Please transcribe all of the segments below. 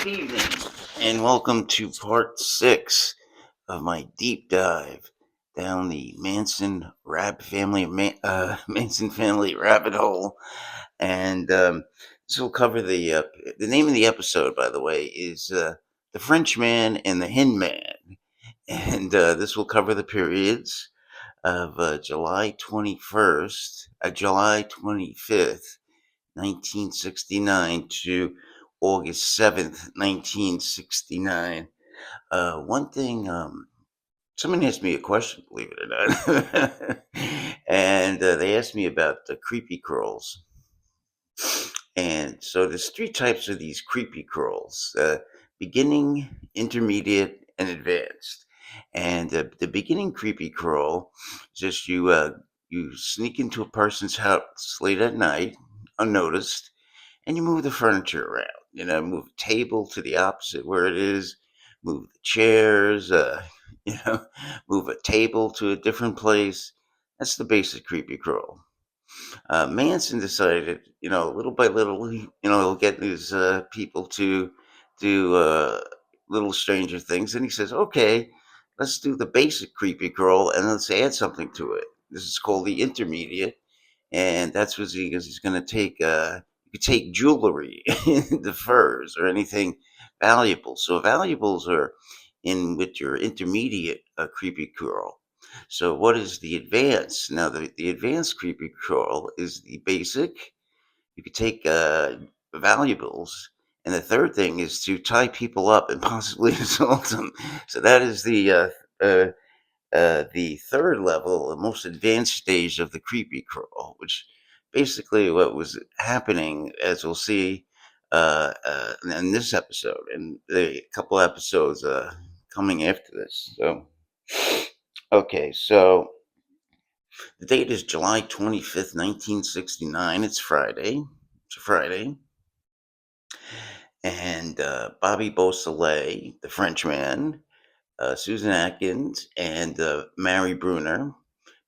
Good evening, and welcome to part 6 of my deep dive down the Manson family rabbit hole. And this will cover the name of the episode, by the way, is the Frenchman and the Hinman, and this will cover the periods of July 25th, 1969 to August 7th, 1969. One thing, someone asked me a question, believe it or not, and they asked me about the creepy crawls. And so there's three types of these creepy crawls: beginning, intermediate, and advanced. And the beginning creepy crawl is just you sneak into a person's house late at night, unnoticed, and you move the furniture around. Move a table to the opposite where it is, move the chairs, you know, move a table to a different place. That's the basic creepy crawl. Manson decided, little by little, he'll get these people to do little stranger things, and he says, "Okay, let's do the basic creepy crawl, and let's add something to it. This is called the intermediate." And that's what he's going to take. You could take jewelry, the furs, or anything valuable. So valuables are in with your intermediate creepy crawl. So what is the advanced? Now the advanced creepy crawl is the basic. You could take valuables. And the third thing is to tie people up and possibly assault them. So that is the third level, the most advanced stage of the creepy crawl, which basically what was happening, as we'll see in this episode and the couple episodes coming after this. So, okay, so the date is July 25th, 1969. It's Friday. It's a Friday. And Bobby Beausoleil, the Frenchman, Susan Atkins, and Mary Bruner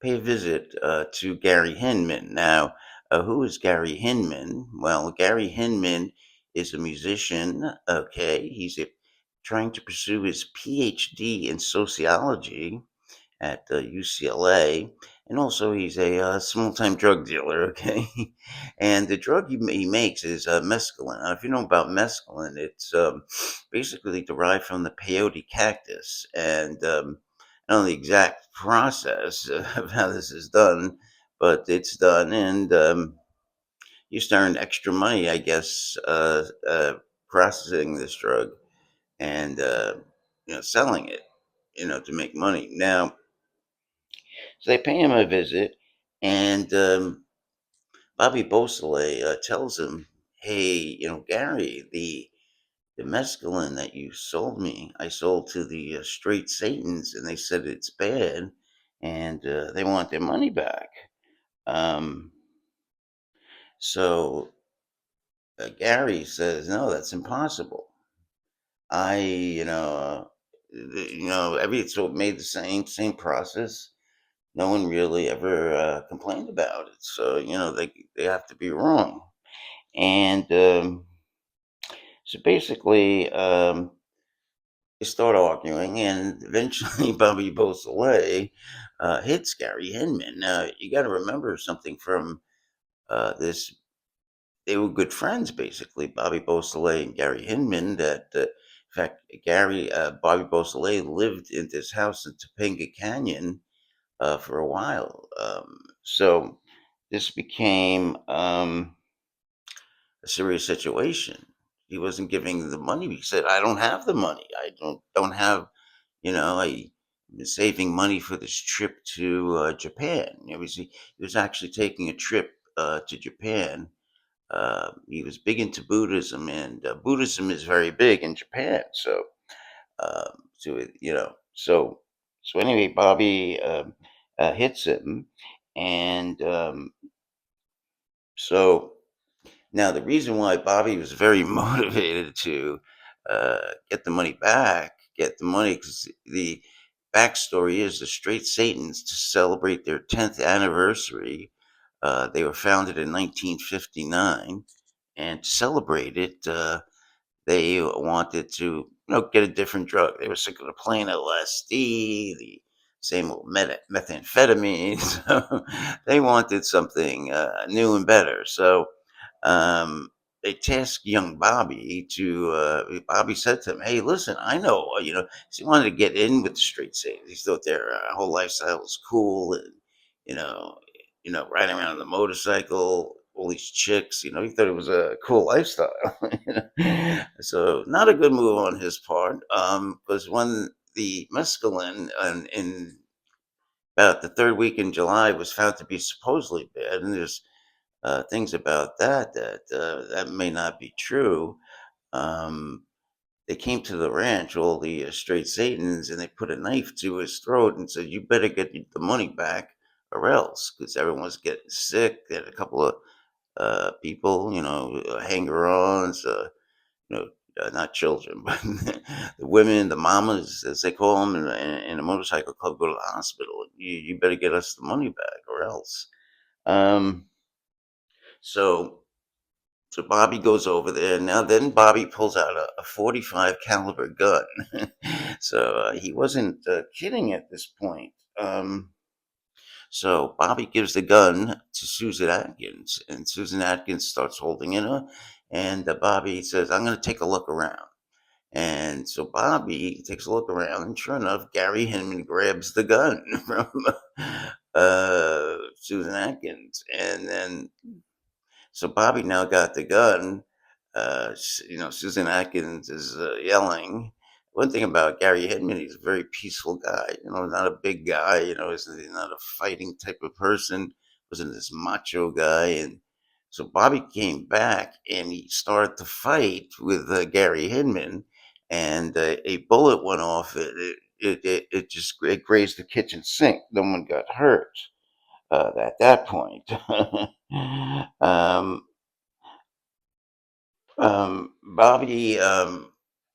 pay a visit to Gary Hinman. Now, who is Gary Hinman? Well, Gary Hinman is a musician. Okay, trying to pursue his PhD in sociology at UCLA, and also he's a small-time drug dealer. Okay, and the drug he makes is mescaline. Now, if you know about mescaline, it's basically derived from the peyote cactus, and I don't know the exact process of how this is done, but it's done, and you earn extra money, I guess, processing this drug and selling it, to make money. Now, so they pay him a visit, and Bobby Beausoleil tells him, "Hey, Gary, the mescaline that you sold me, I sold to the straight Satans, and they said it's bad, and they want their money back." Um, so Gary says, "No, that's impossible. I, every so it made the same process. No one really ever complained about it. So they have to be wrong." And so basically, they start arguing, and eventually Bobby Beausoleil hits Gary Hinman. Now you got to remember something from this. They were good friends, basically, Bobby Beausoleil and Gary Hinman. That in fact, Bobby Beausoleil lived in this house in Topanga Canyon for a while. So this became a serious situation. He wasn't giving the money. He said, "I don't have the money. I don't have. I been saving money for this trip to Japan." He was actually taking a trip to Japan. He was big into Buddhism, and Buddhism is very big in Japan. So anyway, Bobby hits him, and so now the reason why Bobby was very motivated to get the money, because the backstory is the Straight Satans, to celebrate their 10th anniversary. They were founded in 1959, and to celebrate it, they wanted to, get a different drug. They were sick of the plain LSD, the same old methamphetamine. So they wanted something new and better. So um, they tasked young Bobby to. Bobby said to him, "Hey, listen, I know. He wanted to get in with the street savings. He thought their whole lifestyle was cool, and you know, riding around on the motorcycle, all these chicks. He thought it was a cool lifestyle. So not a good move on his part. Because when the mescaline in about the third week in July was found to be supposedly bad, and there's things about that may not be true. Um, they came to the ranch, all the straight Satans, and they put a knife to his throat and said, "You better get the money back, or else," because everyone's getting sick. They had a couple of people, hanger-ons, you know, not children, but the women, the mamas, as they call them, in a motorcycle club, go to the hospital. You better get us the money back, or else. Um, so So Bobby goes over there. Now then Bobby pulls out a 45 caliber gun. So he wasn't kidding at this point. So Bobby gives the gun to Susan Atkins, and Susan Atkins starts holding it up. And Bobby says, "I'm going to take a look around." And so Bobby takes a look around, and sure enough, Gary Hinman grabs the gun from Susan Atkins. And then so Bobby now got the gun. Susan Atkins is yelling. One thing about Gary Hinman, he's a very peaceful guy. Not a big guy. He's not a fighting type of person. Wasn't this macho guy. And so Bobby came back and he started to fight with Gary Hinman, and a bullet went off. It just it grazed the kitchen sink. No one got hurt at that point. um, Bobby,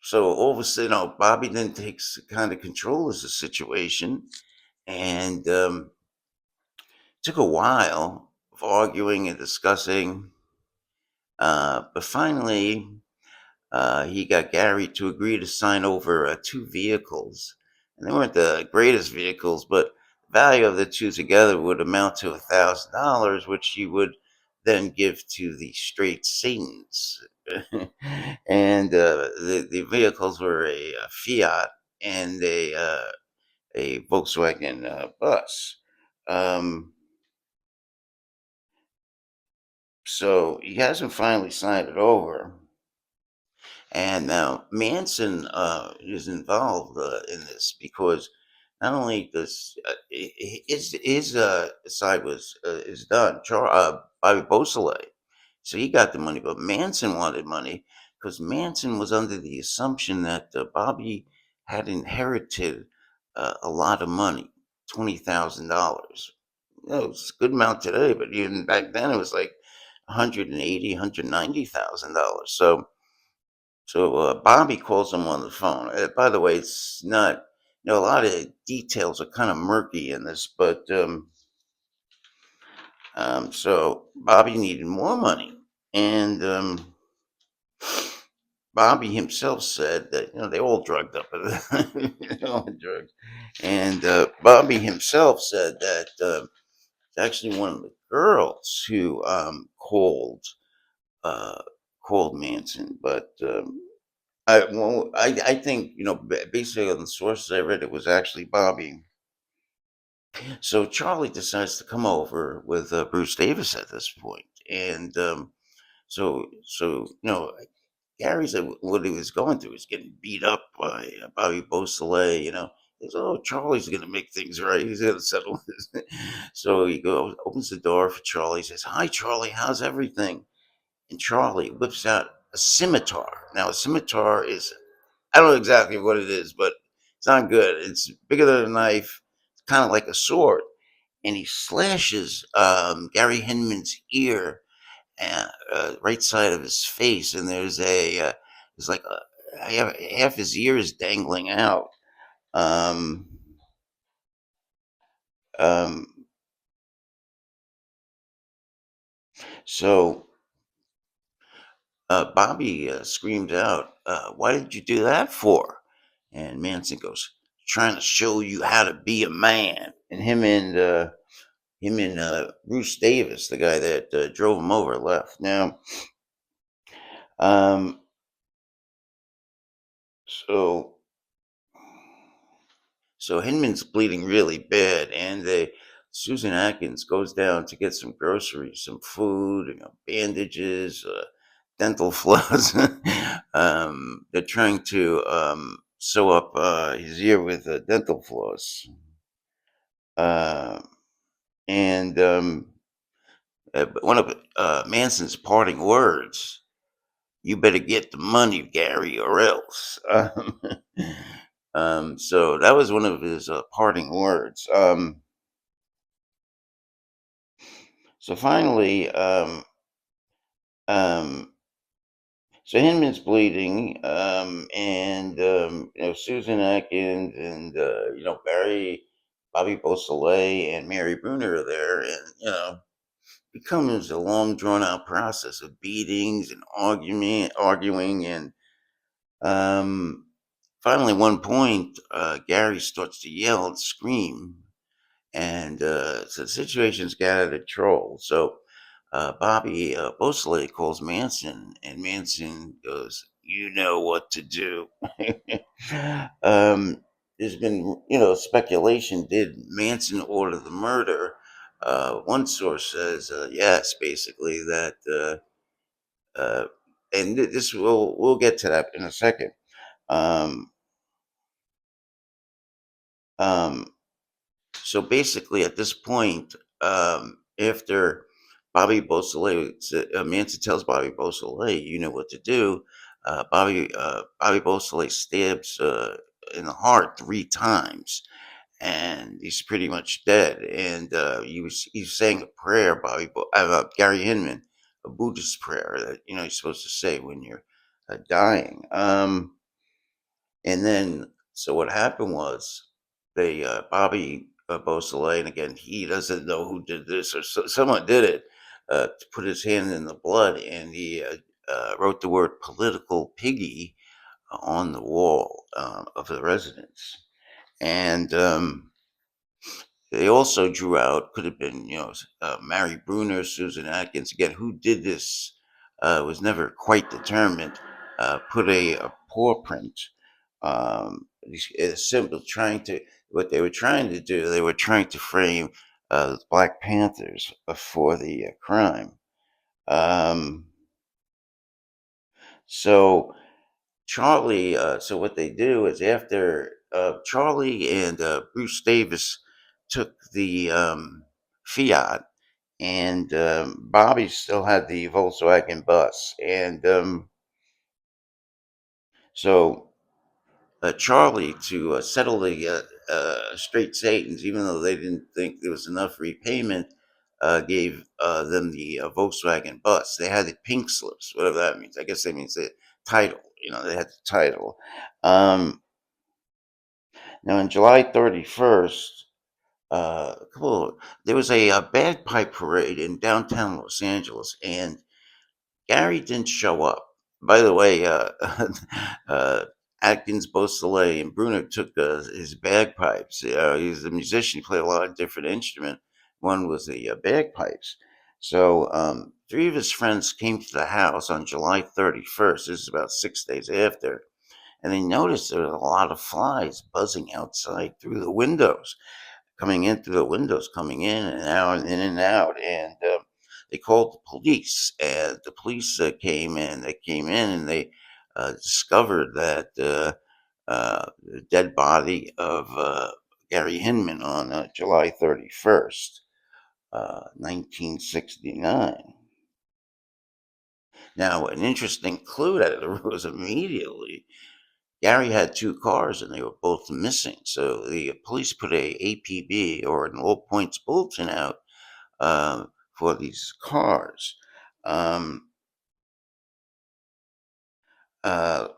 so all of a sudden, Bobby then takes kind of control of the situation, and took a while of arguing and discussing, but finally, he got Gary to agree to sign over two vehicles, and they weren't the greatest vehicles, but the value of the two together would amount to $1,000, which he would then give to the straight Satans. And the vehicles were a Fiat and a Volkswagen bus. Um, so he hasn't finally signed it over. And now Manson is involved in this because not only does his side was is done, Bobby Beausoleil, so he got the money, but Manson wanted money because Manson was under the assumption that Bobby had inherited a lot of money, $20,000. It's a good amount today, but even back then it was like 180, $190,000. So Bobby calls him on the phone. By the way, it's not, a lot of details are kind of murky in this, but so Bobby needed more money. And Bobby himself said that, they all drugged up. They're all drugged. And Bobby himself said that it's actually one of the girls who uh, called Manson, but I think basically on the sources I read, it was actually Bobby. So Charlie decides to come over with Bruce Davis at this point, and so Gary said what he was going through was getting beat up by Bobby Beausoleil. He says, "Oh, Charlie's going to make things right. He's going to settle this." So he goes, opens the door for Charlie. He says, "Hi, Charlie. How's everything?" And Charlie whips out a scimitar. Now, a scimitar is, I don't know exactly what it is, but it's not good. It's bigger than a knife. It's kind of like a sword. And he slashes Gary Hinman's ear, right side of his face, and there's like half his ear is dangling out. Um, um, so Bobby screamed out, "Why did you do that for?" And Manson goes, "Trying to show you how to be a man." And him and Bruce Davis, the guy that drove him over, left. Now, um, so so Hinman's bleeding really bad, and Susan Atkins goes down to get some groceries, some food, bandages, dental floss. They're trying to sew up his ear with dental floss. Uh, and but one of Manson's parting words, "You better get the money, Gary, or else." So that was one of his parting words. So finally, um, so Hinman's bleeding, and Susan Atkins and Barry, Bobby Beausoleil, and Mary Bruner are there, and becomes a long drawn out process of beatings and arguing, and um, finally, one point, Gary starts to yell and scream, and so the situation's got out of control. So Bobby Beausoleil calls Manson, and Manson goes, "You know what to do." um, there's been, speculation. Did Manson order the murder? One source says yes, basically that, uh, and this we'll get to that in a second. Um, um, So basically, at this point, after Manson tells Bobby Beausoleil, "You know what to do." Bobby Beausoleil stabs in the heart 3 times, and he's pretty much dead. And he's saying a prayer, Gary Hinman, a Buddhist prayer that you're supposed to say when you're dying. And then, so what happened was Bobby Beausoleil, and again, he doesn't know who did this, or someone did it, to put his hand in the blood, and he wrote the word political piggy on the wall of the residence. And they also drew out, could have been, Mary Bruner, Susan Atkins. Again, who did this was never quite determined. Put a paw print. Simple, what they were trying to do, they were trying to frame the Black Panthers for the crime. Um, so so what they do is after Charlie and Bruce Davis took the Fiat, and Bobby still had the Volkswagen bus, and so Charlie, to settle the straight Satans, even though they didn't think there was enough repayment, gave them the Volkswagen bus. They had the pink slips, whatever that means. I guess that means the title. They had the title. Now, on July 31st, there was a bagpipe parade in downtown Los Angeles, and Gary didn't show up. By the way, uh, Atkins, Beausoleil, and Bruner took his bagpipes. He's a musician, he played a lot of different instruments. One was the bagpipes. So 3 of his friends came to the house on July 31st. This is about 6 days after. And they noticed there were a lot of flies buzzing outside through the windows, coming in through the windows, coming in and out, and in and out. And they called the police, and the police came in. They came in, and they discovered that the dead body of Gary Hinman on July 31st, 1969. Now, an interesting clue that arose immediately. Gary had 2 cars, and they were both missing. So the police put a APB, or an all points bulletin, out uh, for these cars. Um, uh,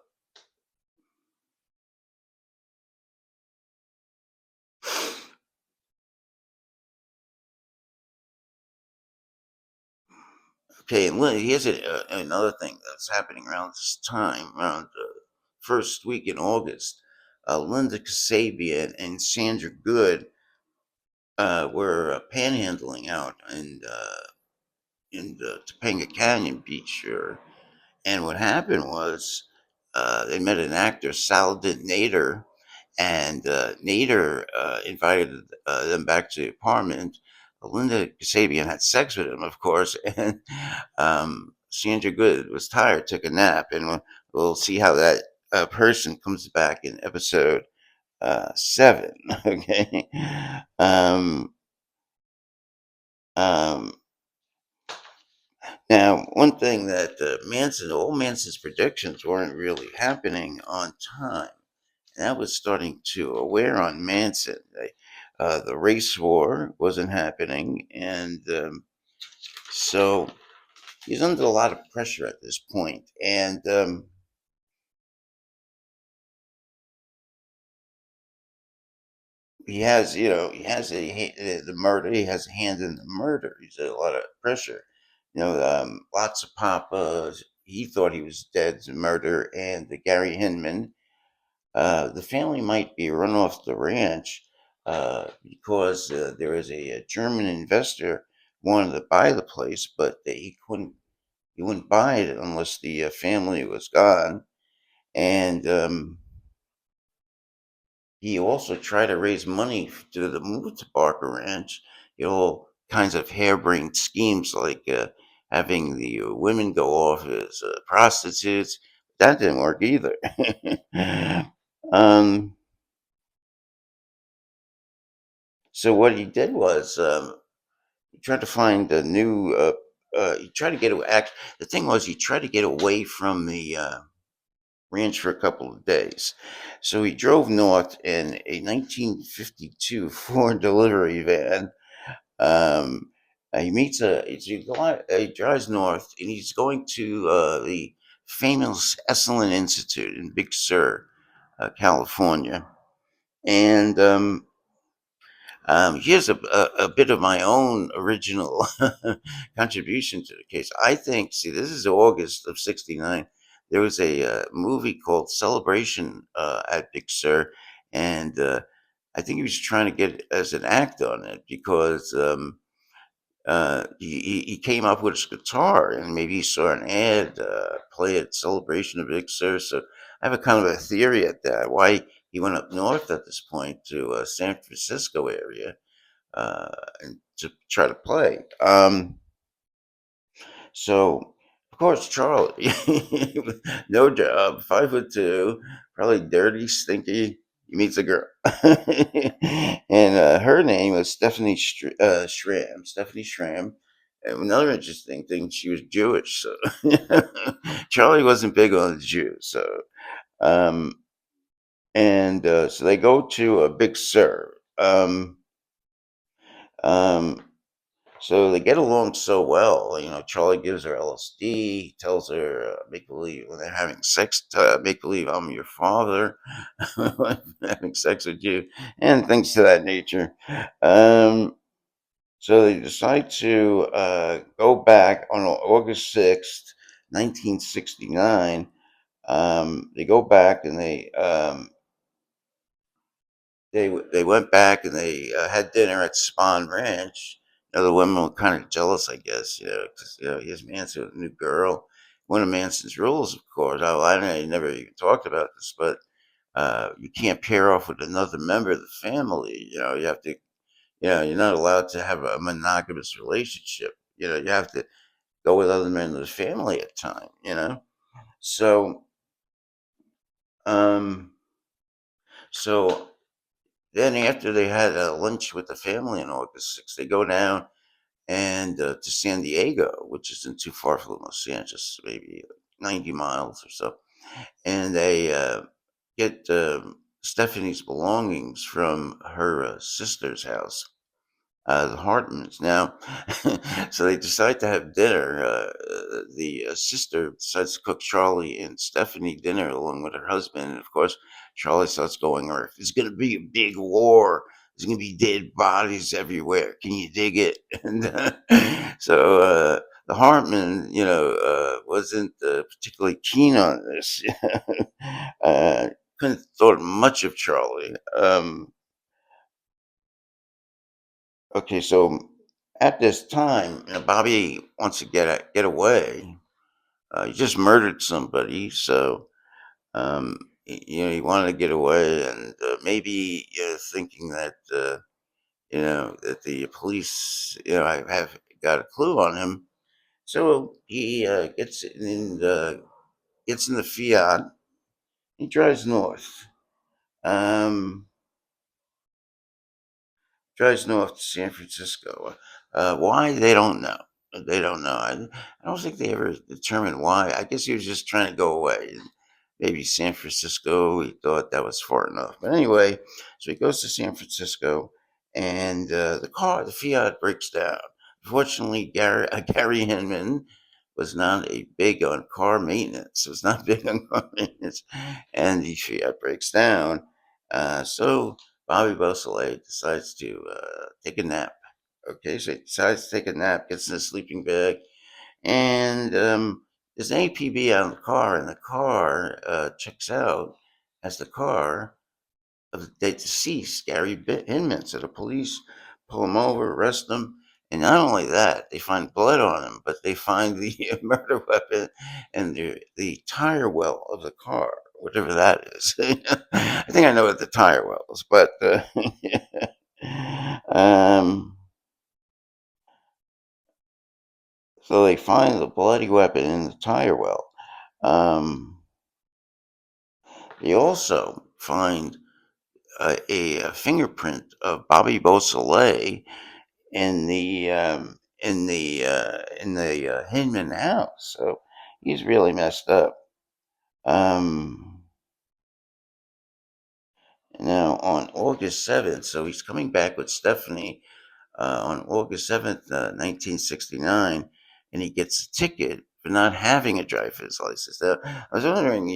Okay, and here's another thing that's happening around this time, around the first week in August. Linda Kasabian and Sandra Good were panhandling out in the Topanga Canyon Beach. And what happened was they met an actor, Saladin Nader, and Nader invited them back to the apartment. Linda Kasabian had sex with him, of course, and Sandra Good was tired, took a nap, and we'll see how that person comes back in episode 7. Okay. Um, um, Now, one thing that all Manson's predictions weren't really happening on time. And that was starting to wear on Manson. The race war wasn't happening, and so he's under a lot of pressure at this point. And the murder. He has a hand in the murder. He's a lot of pressure. Lots of papas. He thought he was dead to murder, and the Gary Hinman. The family might be run off the ranch because there is a German investor wanted to buy the place, but he couldn't. He wouldn't buy it unless the family was gone. And he also tried to raise money to the move to Barker Ranch. All kinds of harebrained schemes like having the women go off as prostitutes. That didn't work either. um, so what he did was he tried to find a new. He tried to get away. The thing was, he tried to get away from the ranch for a couple of days. So he drove north in a 1952 Ford delivery van. Um, he drives north, and he's going to the famous Esalen Institute in Big Sur, California. And here's a bit of my own original contribution to the case. I think, see, this is August of '69. There was a movie called Celebration at Big Sur, and I think he was trying to get as an act on it because he came up with his guitar, and maybe he saw an ad play at Celebration of Big Sur. So I have a kind of a theory at that why he went up north at this point to San Francisco area uh, and to try to play. So of course Charlie, no job, 5'2", probably dirty, stinky. He meets a girl, and her name was Schramm. Stephanie Schramm. And another interesting thing, she was Jewish. So Charlie wasn't big on the Jews. So um, and so they go to a Big Sur. Um, So they get along so well. Charlie gives her LSD, tells her make believe when they're having sex, make believe I'm your father, having sex with you, and things to that nature. Um, so they decide to go back on August 6th, 1969. They go back and they went back and they had dinner at Spawn Ranch. The women were kind of jealous, I guess, because here's Manson with a new girl. One of Manson's rules, of course. I don't know, he never even talked about this, but you can't pair off with another member of the family. You have to. You're not allowed to have a monogamous relationship. You have to go with other men of the family at time. So, um, so then after they had lunch with the family on August 6th, they go down and to San Diego, which isn't too far from Los Angeles, maybe 90 miles or so. And they get Stephanie's belongings from her sister's house, the Hartmans. Now, so they decide to have dinner. The sister decides to cook Charlie and Stephanie dinner along with her husband. And of course, Charlie starts going, "Or if it's going to be a big war, there's going to be dead bodies everywhere. Can you dig it?" And so the Hartman, wasn't particularly keen on this. uh, couldn't thought much of Charlie. Okay, so at this time, Bobby wants to get away. He just murdered somebody, so he wanted to get away, and maybe thinking that that the police, I have got a clue on him. So he gets in the Fiat. He drives north. Um, Drives north to San Francisco. Why they don't know. They don't know. I don't think they ever determined why. I guess he was just trying to go away. Maybe San Francisco. He thought that was far enough. But anyway, so he goes to San Francisco, and the Fiat, breaks down. Fortunately, Gary Hinman was not a big on car maintenance. Was not big on car maintenance, and the Fiat breaks down. So Bobby Beausoleil decides to take a nap. Okay, so he decides to take a nap, gets in a sleeping bag, and there's an APB on the car, and the car checks out as the car of the deceased, Gary Hinman. So the police pull him over, arrest him, and not only that, they find blood on him, but they find the murder weapon and the tire well of the car, whatever that is. I think I know what the tire well is, but um, so they find the bloody weapon in the tire well. Um, they also find a fingerprint of Bobby Beausoleil in the Hinman house. So he's really messed up. Um, Now on August 7th, so he's coming back with Stephanie on August 7th, 1969, and he gets a ticket for not having a driver's license. I was wondering,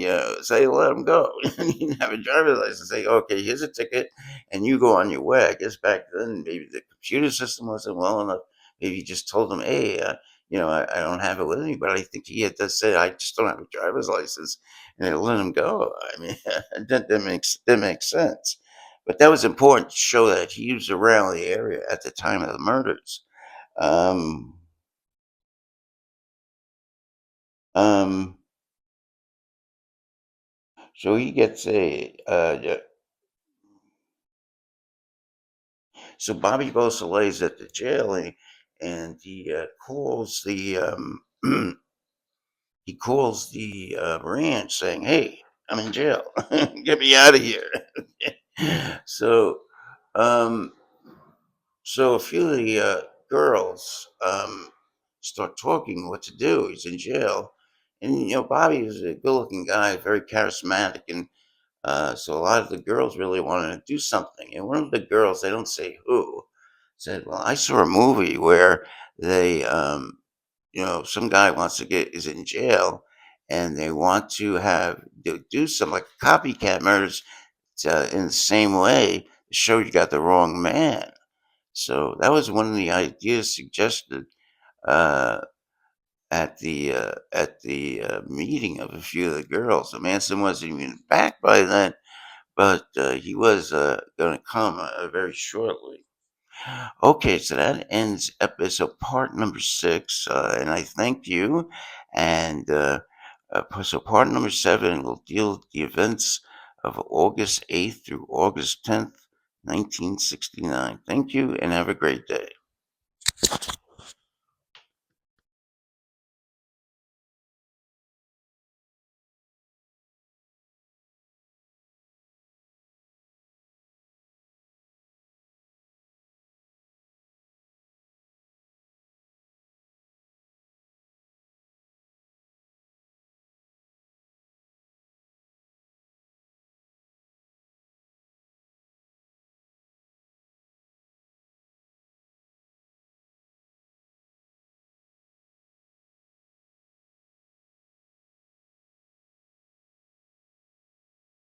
say, let him go. He didn't have a driver's license. Say, okay, here's a ticket, and you go on your way. I guess back then, maybe the computer system wasn't well enough. Maybe he just told them, hey, I don't have it with me, but I think he had to say, I just don't have a driver's license, and they let him go. I mean, that makes sense. But that was important to show that he was around the area at the time of the murders. Um, um, so he gets so Bobby Beausoleil is at the jail, and he calls he calls the ranch saying, "Hey, I'm in jail. Get me out of here." so um, So a few of the girls start talking what to do. He's in jail, and Bobby is a good-looking guy, very charismatic, and so a lot of the girls really wanted to do something. And one of the girls, they don't say who, said, "Well, I saw a movie where they, some guy wants to get is in jail, and they want to do some like copycat murders in the same way to show you got the wrong man." So that was one of the ideas suggested uh, at the meeting of a few of the girls. So Manson wasn't even back by then, but he was going to come very shortly. Okay, so that ends episode part number 6, and I thank you. And so part number 7 will deal with the events of August 8th through August 10th, 1969. Thank you, and have a great day.